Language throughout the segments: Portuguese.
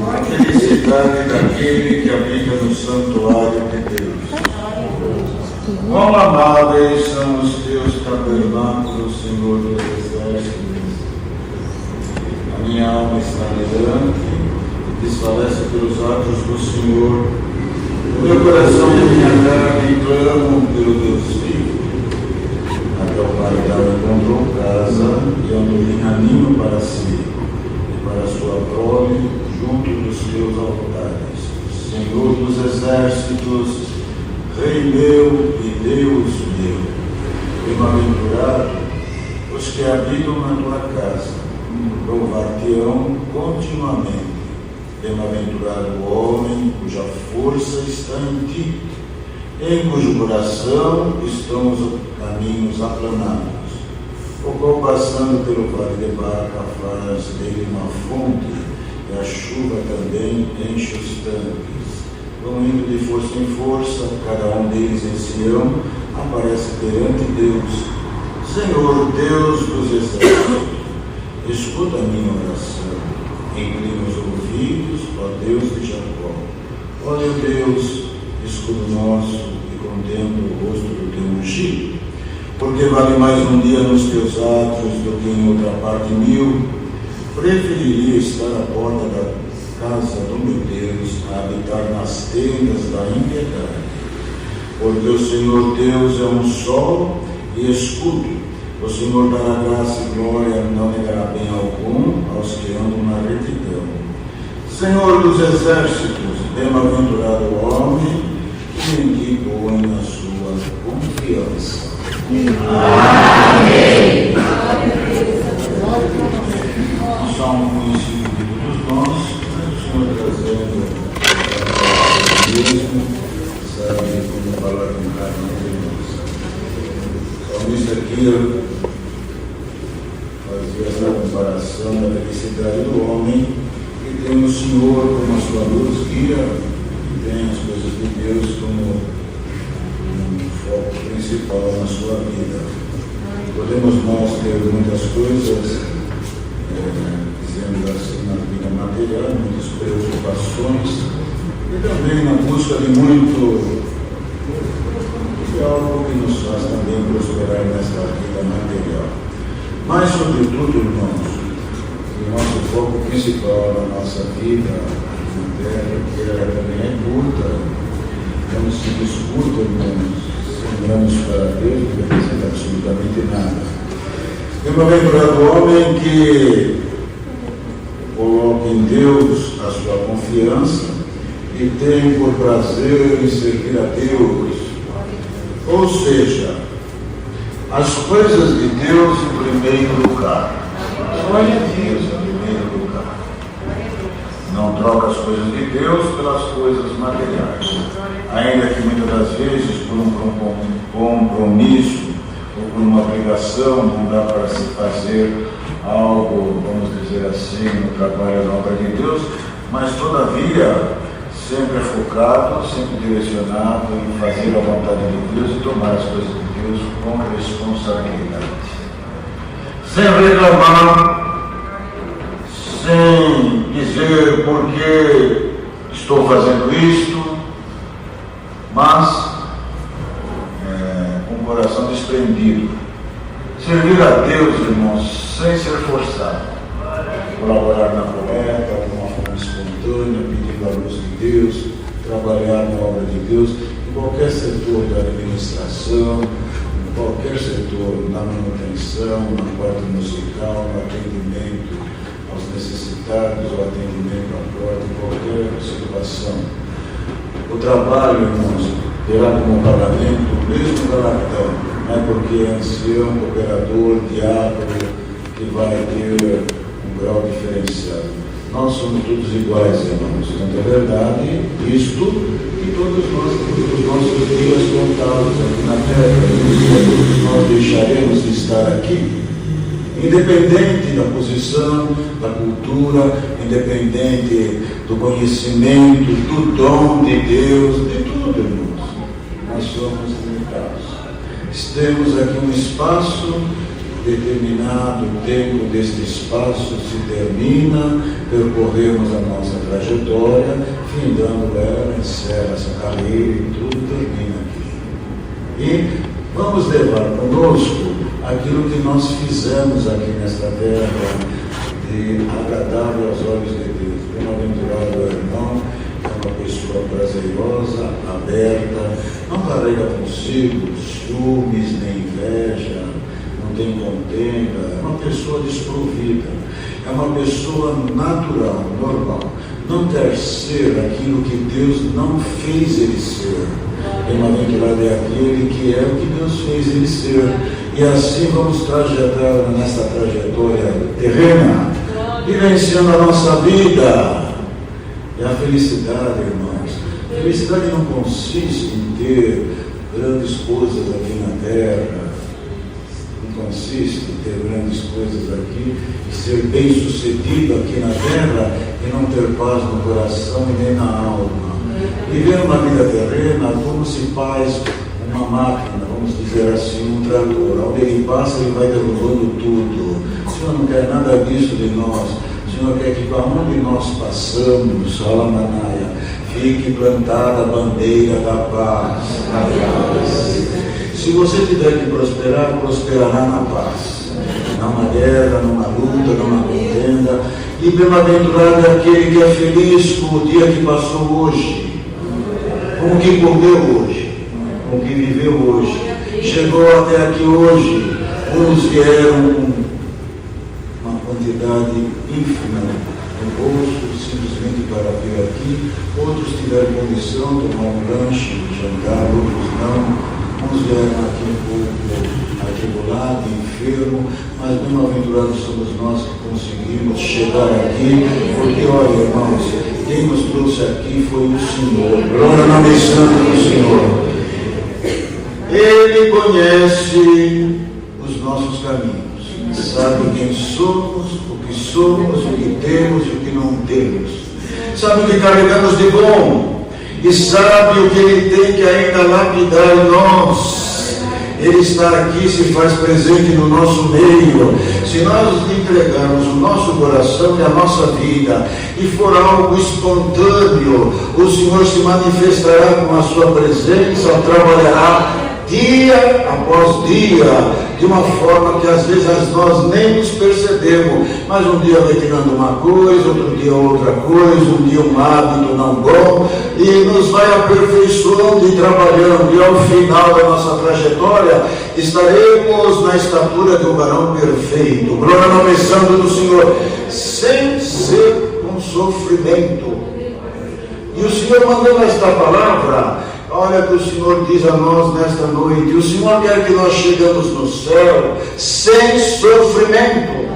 A felicidade daquele que habita no santuário de Deus. Quão amáveis são os teus tabernáculos, Senhor dos exércitos. A minha alma está delirante e desfalece pelos atos do Senhor. O meu coração e a minha carne clamam pelo Deus vivo. Até o pardal encontrou casa e onde animo para si e para sua prole junto dos teus altares. Senhor dos exércitos, Rei meu e Deus meu, bem-aventurado os que habitam na tua casa, louvar-te-ão continuamente. Bem-aventurado o homem cuja força está em ti, em cujo coração estão os caminhos aplanados, o qual, passando pelo vale de Baca, faz dele uma fonte, e a chuva também enche os tanques. Vão indo de força em força, cada um deles em Sião, aparece perante Deus. Senhor Deus dos exércitos, escuta a minha oração, inclina os ouvidos, ó Deus de Jacó. Olha, Deus, escudo nosso, e contempla o rosto do teu ungido, porque vale mais um dia nos teus atos do que em outra parte 1000. Preferiria estar à porta da casa do meu Deus a habitar nas tendas da impiedade, porque o Senhor Deus é um sol e escudo. O Senhor dará graça e glória, não negará bem algum aos que andam na retidão. Senhor dos exércitos, bem-aventurado o homem que em ti põe a sua confiança. Amém. Salmo conhecido de todos nós, o Senhor trazendo mesmo, sabe como falar com cada um de nós. O salmista aqui fazia essa comparação da felicidade do homem, que tem o Senhor como a sua luz guia, e tem as coisas de Deus como um foco principal na sua vida. Podemos nós ter muitas coisas, dizendo assim, na vida material, muitas preocupações, e também na busca de algo que nos faz também prosperar nesta vida material. Mas, sobretudo, irmãos, o nosso foco principal na nossa vida na terra, que ela também é curta, não se discuta, irmãos, sembramos para Deus, não representa absolutamente nada. Bem-aventurado o homem que coloca em Deus a sua confiança e tem por prazer em servir a Deus. Ou seja, as coisas de Deus em primeiro lugar. Olha Deus em primeiro lugar. Não troca as coisas de Deus pelas coisas materiais. Ainda que muitas das vezes, por um compromisso ou por uma obrigação, não dá para se fazer algo, vamos dizer assim, no trabalho na obra de Deus, mas todavia sempre é focado, sempre direcionado em fazer a vontade de Deus e tomar as coisas de Deus com responsabilidade. Sem reclamar, sem dizer por que estou fazendo isto, mas com o coração desprendido. Servir a Deus, irmãos, sem ser forçado. Colaborar na coleta, de uma forma espontânea, pedindo a luz de Deus, trabalhar na obra de Deus, em qualquer setor da administração, em qualquer setor, na manutenção, na parte musical, no atendimento aos necessitados, o atendimento à porta, em qualquer situação. O trabalho, irmãos, terá como pagamento o mesmo galardão, não é porque é ancião, operador, diácono, que vai ter um grau diferenciado. Nós somos todos iguais, irmãos. Tanto é verdade isto, que todos nós temos os nossos dias contados aqui na terra. E nós deixaremos de estar aqui, independente da posição, da cultura, independente do conhecimento, do dom de Deus, de tudo, irmãos. Nós somos limitados. Temos aqui um espaço determinado tempo deste espaço se termina, percorremos a nossa trajetória, findando ela, encerra essa carreira e tudo termina aqui. E vamos levar conosco aquilo que nós fizemos aqui nesta terra, de agradável aos olhos de Deus. Bem-aventurado o irmão, é uma pessoa prazerosa, aberta, não carrega consigo ciúmes nem inveja, não tem contenda, é uma pessoa desprovida, é uma pessoa natural, normal, não quer ser aquilo que Deus não fez ele ser. Bem-aventurado é aquele que é o que Deus fez ele ser. E assim vamos trajetar nessa trajetória terrena, vivenciando a nossa vida. E a felicidade, irmãos, a felicidade não consiste em ter grandes coisas aqui na terra, não consiste em ter grandes coisas aqui, e ser bem sucedido aqui na terra e não ter paz no coração e nem na alma. Viver uma vida terrena como se faz uma máquina, vamos dizer assim, um trator. Onde ele passa, ele vai derrubando tudo. O Senhor não quer nada disso de nós. O Senhor quer que para onde nós passamos, Alamanaya, fique plantada a bandeira da paz. Se você tiver que prosperar, prosperará na paz. Numa guerra, numa luta, numa contenda. E bem-aventurado é aquele que é feliz com o dia que passou hoje, com o que comeu hoje, com o que viveu hoje, chegou até aqui hoje. Uns vieram com uma quantidade ínfima no bolso, simplesmente para vir aqui, outros tiveram condição de tomar um lanche, jantar, outros não. Uns vieram aqui um pouco atribulado, enfermo, mas bem-aventurados somos nós que conseguimos chegar aqui, porque, olha, irmãos, quem nos trouxe aqui foi o Senhor. Glória ao nome santo do Senhor. Ele conhece os nossos caminhos, sabe quem somos, o que temos e o que não temos, sabe o que carregamos de bom, e sabe o que Ele tem que ainda lapidar em nós. Ele está aqui, se faz presente no nosso meio. Se nós entregarmos o nosso coração e a nossa vida, e for algo espontâneo, o Senhor se manifestará com a sua presença, trabalhará dia após dia, de uma forma que às vezes nós nem nos percebemos, mas um dia vai tirando uma coisa, outro dia outra coisa, um dia um hábito não bom, e nos vai aperfeiçoando e trabalhando, e ao final da nossa trajetória estaremos na estatura de um varão perfeito. Glória ao nome santo do Senhor, sem ser um sofrimento. E o Senhor mandou esta palavra. Olha que o Senhor diz a nós nesta noite, o Senhor quer que nós chegamos no céu sem sofrimento,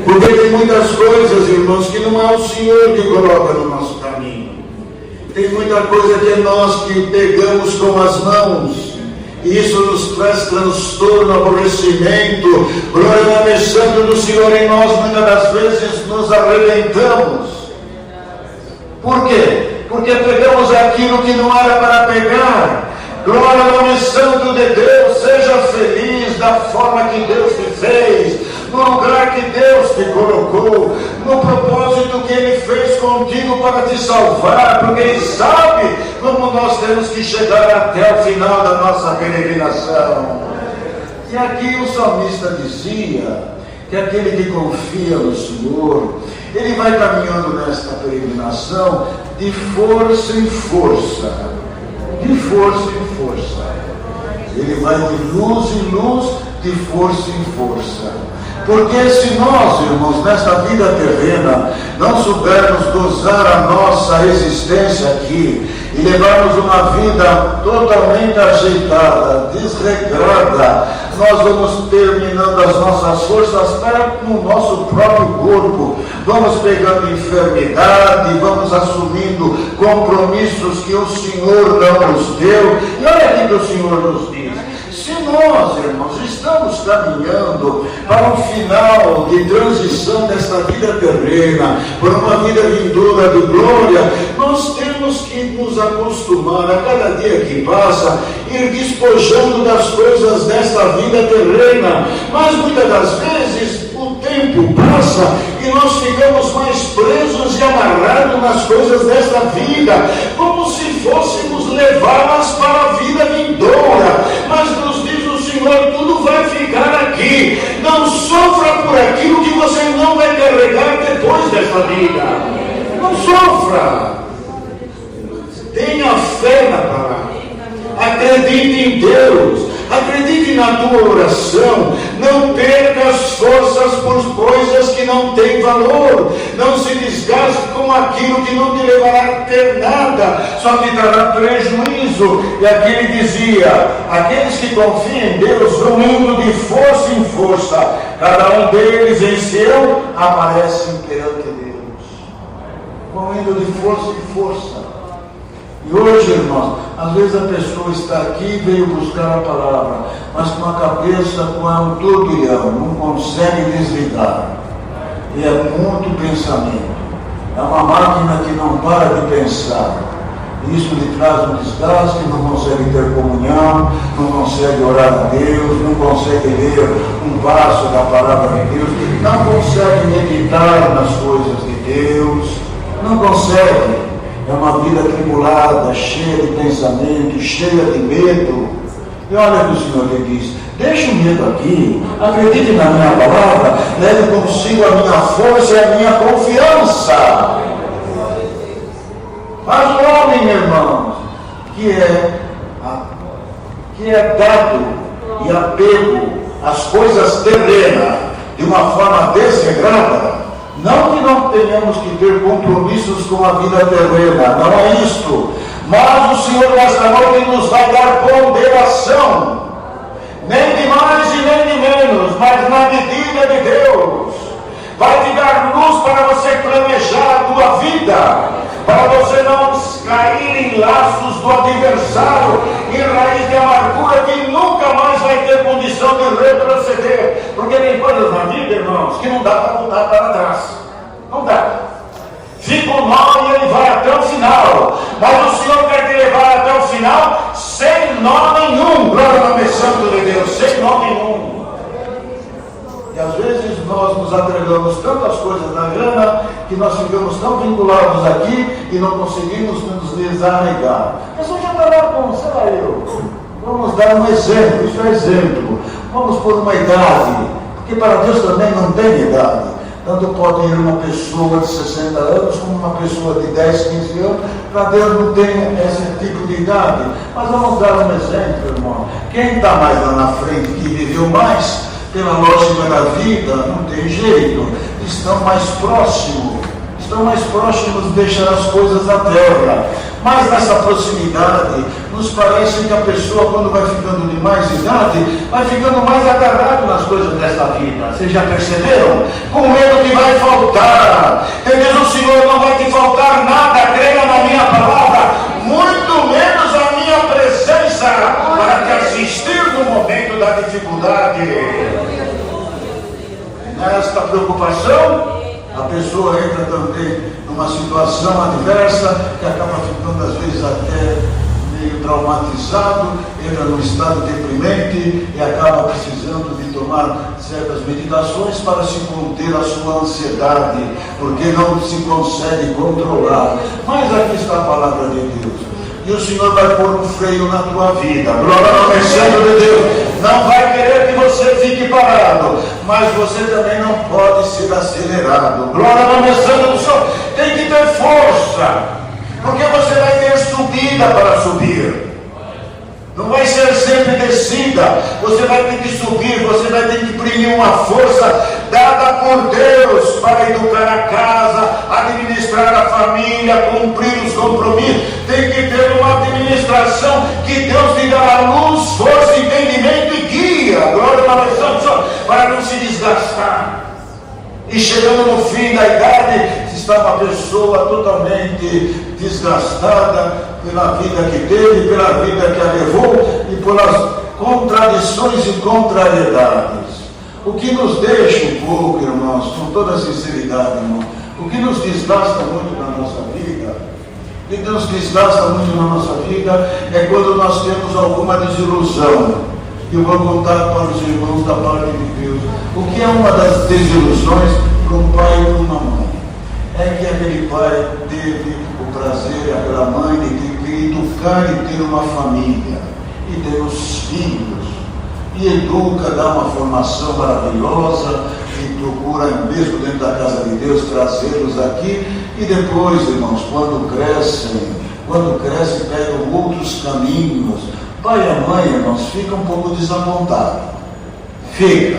porque tem muitas coisas, irmãos, que não é o Senhor que coloca no nosso caminho, tem muita coisa que é nós que pegamos com as mãos, e isso nos traz transtorno, aborrecimento. Glória ao nome santo do Senhor, em nós muitas das vezes nos arrebentamos. Por quê? Porque pegamos aquilo que não era para pegar. Glória ao nome santo de Deus. Seja feliz da forma que Deus te fez, no lugar que Deus te colocou, no propósito que Ele fez contigo para te salvar, porque Ele sabe como nós temos que chegar até o final da nossa peregrinação. E aqui o salmista dizia que aquele que confia no Senhor, ele vai caminhando nesta peregrinação de força em força, de força em força. Ele vai de luz em luz, de força em força. Porque se nós, irmãos, nesta vida terrena, não soubermos gozar a nossa existência aqui, e levarmos uma vida totalmente ajeitada, desregrada, nós vamos terminando as nossas forças no nosso próprio corpo, vamos pegando enfermidade, vamos assumindo compromissos que o Senhor não nos deu. E olha aqui que o Senhor nos diz: se nós, irmãos, estamos caminhando para um final de transição desta vida terrena, por uma vida vindoura de glória, nós temos que nos acostumar a cada dia que passa, ir despojando das coisas desta vida terrena. Mas muitas das vezes o tempo passa e nós ficamos mais presos e amarrados nas coisas desta vida, como se fôssemos levá-las para a vida vindoura. Mas nos diz o Senhor, tudo vai ficar aqui. Não sofra por aquilo que você não vai carregar depois desta vida. Não sofra. Tenha fé na palavra. Acredite em Deus. Acredite na tua oração. Não perca as forças por coisas que não têm valor. Não se desgaste com aquilo que não te levará a ter nada, só te dará prejuízo. E aqui ele dizia: aqueles que confiam em Deus vão indo de força em força, cada um deles em seu aparecem perante Deus. Vão indo de força em força. E hoje, irmãos, às vezes a pessoa está aqui e veio buscar a palavra, mas com a cabeça com um turbilhão, não consegue desligar. E é muito pensamento. É uma máquina que não para de pensar. Isso lhe traz um desgaste, não consegue ter comunhão, não consegue orar a Deus, não consegue ler um passo da palavra de Deus, não consegue meditar nas coisas de Deus, não consegue. É uma vida tribulada, cheia de pensamento, cheia de medo. E olha que o Senhor lhe diz: deixe o medo aqui, acredite na minha palavra, leve consigo a minha força e a minha confiança. Mas o homem, irmãos, que é dado e apego às coisas terrenas de uma forma desregrada, não que não tenhamos que ter compromissos com a vida terrena, não é isto. Mas o Senhor nesta noite nos vai dar ponderação, nem de mais e nem de menos, mas na medida de Deus. Vai te dar luz para você planejar a tua vida, para você não cair em laços do adversário, em raiz de amargura que nunca mais vai ter condição de retroceder. Porque tem coisas na vida, irmãos, que não dá para voltar para trás. Não dá. Fica o nó e ele vai até o final. Mas o Senhor quer te levar até o final sem nó nenhum. Glória ao nome santo de Deus, sem nó nenhum. E às vezes nós nos agregamos tantas coisas na grana que nós ficamos tão vinculados aqui e não conseguimos nos desarraigar. A pessoa já está lá com, sei lá eu. Vamos dar um exemplo, isso é exemplo. Vamos por uma idade, porque para Deus também não tem idade. Tanto pode ir uma pessoa de 60 anos como uma pessoa de 10, 15 anos. Para Deus não tem esse tipo de idade. Mas vamos dar um exemplo, irmão. Quem está mais lá na frente, que viveu mais, pela lógica da vida, não tem jeito, estão mais próximos de deixar as coisas da terra. Mas nessa proximidade, nos parece que a pessoa, quando vai ficando de mais idade, vai ficando mais agarrado nas coisas desta vida. Vocês já perceberam? Com medo que vai faltar. Entendeu? O Senhor não vai te faltar nada, creia na minha palavra, muito menos a minha presença para te assistir no momento da dificuldade. Nesta preocupação, a pessoa entra também numa situação adversa, que acaba ficando às vezes até meio traumatizado, entra num estado deprimente e acaba precisando de tomar certas medicações para se conter a sua ansiedade, porque não se consegue controlar. Mas aqui está a palavra de Deus. E o Senhor vai pôr um freio na tua vida. Glória ao nome santo de Deus. Não vai querer que você fique parado, mas você também não pode ser acelerado. Glória ao nome santo do Senhor. Tem que ter força, porque você vai ter subida para subir. Não vai ser sempre descida. Você vai ter que subir, você vai ter que imprimir uma força dada por Deus para educar a casa, administrar a família, cumprir os compromissos. Tem que ter uma administração que Deus lhe dará luz, força, entendimento e guia. Glória ao nome santo, para não se desgastar. E chegando no fim da idade, está uma pessoa totalmente desgastada pela vida que teve, pela vida que a levou e pelas contradições e contrariedades. O que nos deixa um pouco, irmãos, com toda sinceridade, irmão, o que nos desgasta muito na nossa vida, o que nos desgasta muito na nossa vida é quando nós temos alguma desilusão. Eu vou contar para os irmãos da parte de Deus. O que é uma das desilusões para um pai e para uma mãe? É que aquele pai teve o prazer, aquela mãe, de educar e ter uma família, e ter os filhos, e educa, dá uma formação maravilhosa, e procura, mesmo dentro da casa de Deus, trazê-los aqui, e depois, irmãos, quando crescem, pegam outros caminhos. Pai e a mãe, irmãos, fica um pouco desapontado. Fica.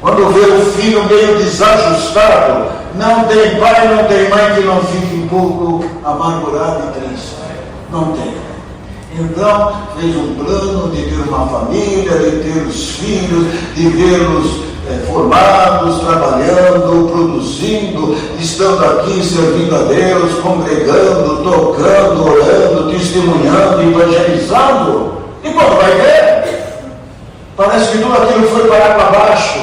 Quando vê o filho meio desajustado, não tem pai, não tem mãe que não fique um pouco amargurado e triste. Não tem. Então, fez um plano de ter uma família, de ter os filhos, de vê-los formados, trabalhando, produzindo, estando aqui, servindo a Deus, congregando, tocando, orando, testemunhando, evangelizando. E quando vai ver, parece que tudo aquilo foi parar para baixo.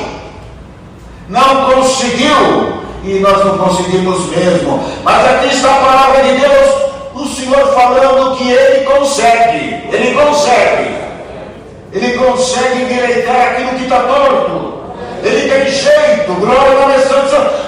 Não conseguiu, e nós não conseguimos mesmo. Mas aqui está a palavra de Deus, o Senhor falando que Ele consegue endireitar aquilo que está torto. Ele tem jeito, glória na missão,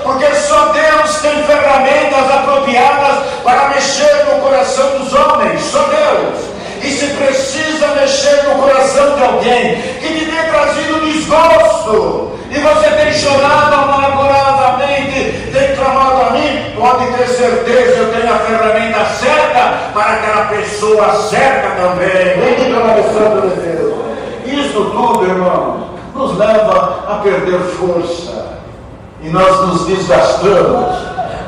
porque só Deus tem ferramentas apropriadas para mexer no coração dos homens, só Deus. E se precisa mexer no coração de alguém que te tem trazido desgosto, e você tem chorado amarguradamente, tem clamado a mim, pode ter certeza, eu tenho a ferramenta certa para aquela pessoa certa também. Bendito é o Santo de Deus. Isso tudo, irmãos, nos leva a perder força, e nós nos desgastamos.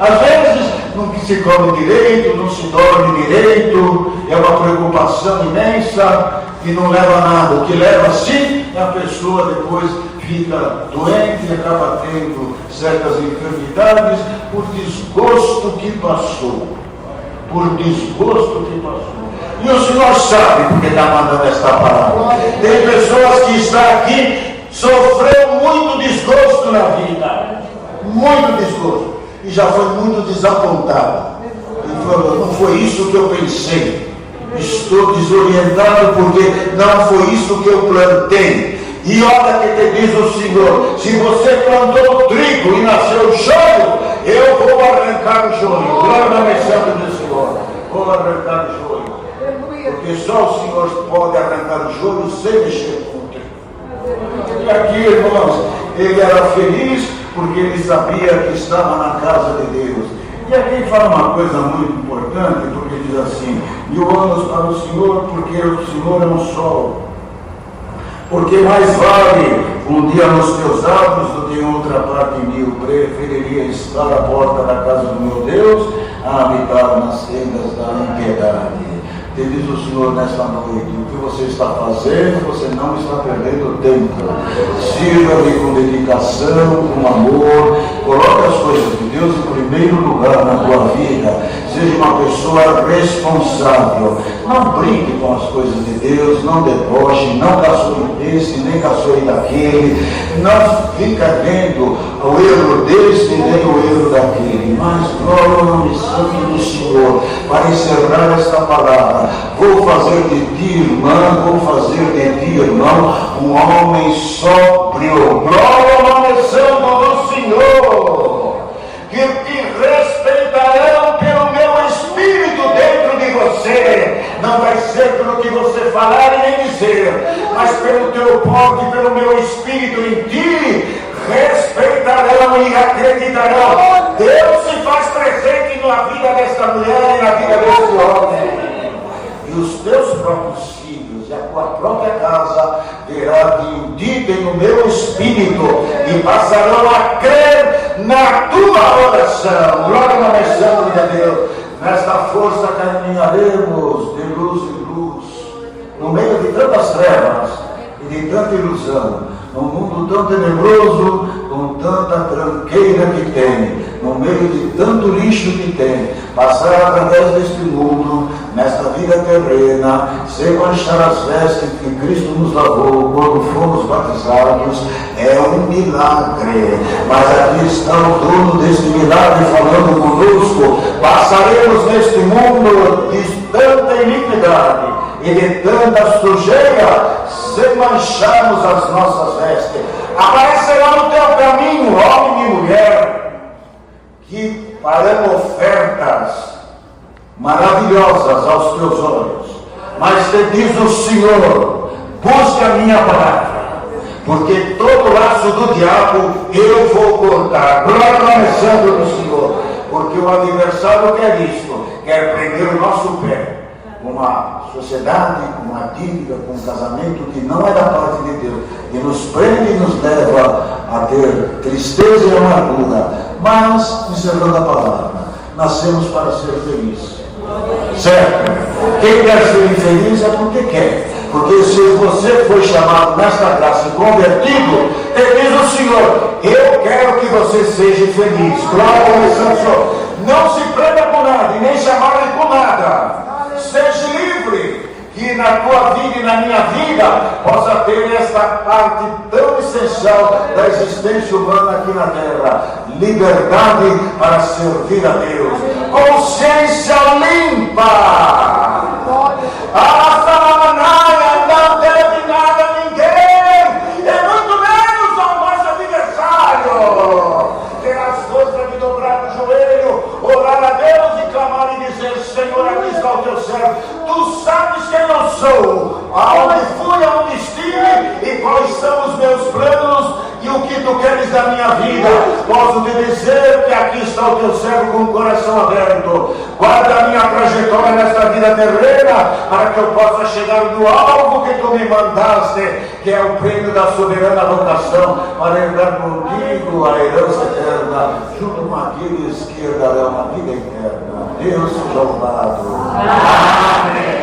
Às vezes não se come direito, não se dorme direito, é uma preocupação imensa e não leva a nada. O que leva sim é a pessoa depois fica doente e acaba tendo certas enfermidades por desgosto que passou. E o Senhor sabe porque está mandando esta palavra. Tem pessoas que estão aqui, sofreu muito desgosto na vida, muito desgosto, e já foi muito desapontado. E falou, não foi isso que eu pensei, estou desorientado porque não foi isso que eu plantei. E olha que te diz o Senhor, se você plantou trigo e nasceu joio, eu vou arrancar o joio. Glória na missão do Senhor, vou arrancar o joio, porque só o Senhor pode arrancar o joio sem mexer com o trigo. E aqui, irmãos, ele era feliz porque ele sabia que estava na casa de Deus. E aqui fala uma coisa muito importante, porque diz assim, 1000 anos para o Senhor, porque o Senhor é um sol. Porque mais vale um dia nos teus atos do que em outra parte 1000. Preferiria estar à porta da casa do meu Deus a habitar nas tendas da impiedade. Te diz o Senhor nesta noite, o que você está fazendo, você não está perdendo tempo. Sirva-me com dedicação, com amor, coloque as coisas de Deus em primeiro lugar na tua vida. Seja uma pessoa responsável. Não brinque com as coisas de Deus, não deboche, não caçoe desse, nem caçoe daquele. Não fica vendo o erro desse, nem o erro daquele. Mas glória ao nome santo do Senhor. Para encerrar esta palavra, vou fazer de ti, irmã, vou fazer de ti, irmão, um homem sóbrio. Glória ao nome santo do Senhor. Que te respeitarão pelo meu espírito dentro de você. Não vai ser pelo que você falar e nem dizer, mas pelo teu porte, pelo meu espírito em ti. Respeitarão e acreditarão. Deus se faz presente na vida desta mulher e na vida deste homem. E os teus próprios filhos e a tua própria casa verá que tem no meu espírito e passarão a crer na tua oração. Glória na missão de Deus. Nesta força caminharemos de luz em luz, no meio de tantas trevas e de tanta ilusão, num mundo tão tenebroso, com tanta tranqueira que tem. no meio de tanto lixo que tem, passar através deste mundo, nesta vida terrena, sem manchar as vestes que Cristo nos lavou quando fomos batizados, é um milagre. Mas aqui está o dono deste milagre falando conosco: passaremos neste mundo de tanta iniquidade e de tanta sujeira, sem mancharmos as nossas vestes. Aparecerá no teu caminho, homem e mulher, que farão ofertas maravilhosas aos teus olhos, mas te diz o Senhor: busca a minha palavra, porque todo laço do diabo eu vou cortar. Glória no Senhor, porque o adversário quer isto, quer prender o nosso pé com uma sociedade, com uma dívida, com um casamento que não é da parte de Deus, e nos prende e nos leva a ter tristeza e amargura. Mas, encerrando a palavra, nascemos para ser felizes, certo? Quem quer ser infeliz é porque quer, porque se você foi chamado nesta graça e convertido, diz o Senhor: eu quero que você seja feliz. Glória ao Senhor. Não se prenda por nada e nem se amarre por nada. Seja livre, que na tua vida e na minha vida possa ter esta parte tão essencial da existência humana aqui na terra: liberdade para servir a Deus, consciência limpa. A Samanaya não deve nada a ninguém, e muito menos ao nosso adversário. Ter as forças de dobrar o joelho, orar a Deus e clamar e dizer: Senhor, aqui está o teu servo. Tu sabes quem eu sou, aonde fui, aonde estive e quais são os meus planos e o que tu queres da minha vida. Posso te dizer que aqui está o teu servo com o coração aberto. Guarda a minha trajetória nesta vida terrena, para que eu possa chegar no alvo que tu me mandaste, que é o prêmio da soberana vocação, para herdar contigo a herança eterna, junto com aqueles que herdarão a vida eterna. Deus seja louvado. Amém.